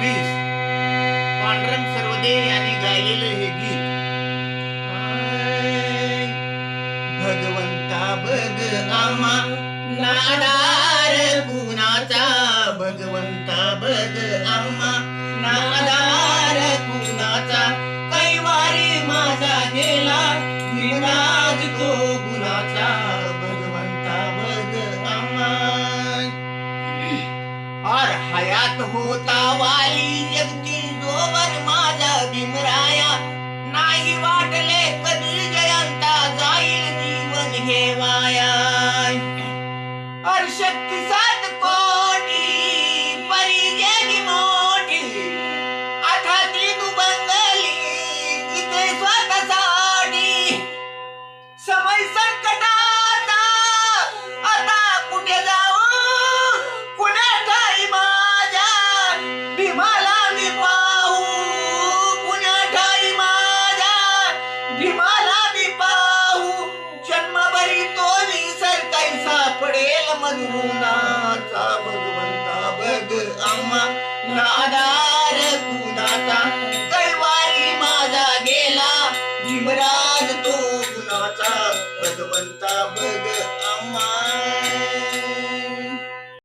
2020 पांडुरंग सर्वदे यांनी गायलेलं हे गीत. आय, भगवंता बघ आम्हा नादार कुणाचा, भगवंता बघ आम्हा नादार कुणाचा, कैवारी माझा गेला विनाज तो गुणाचा, भगवंता बघ आम्हा. और हयात होता वाली जगती जोवर माझा भीमराया, नाही वाटले कधी जयंता जाईल जीवन हे वाया. और शक्ती 7 कोटी परी जगी मोठी, आता ती दुबंगली इथे स्वतःसाठी. समय संकटाचा आता कुठे जाऊ, कुण्या ठाई माझ्या भीमाला मी पाहू, कुण्या ठाई माझ्या भीमाला मी पाहू. जन्मभरी तो विसर काही सापडेल मधुनाचा, भगवंता बघ आम्हा नादार कुणाचा,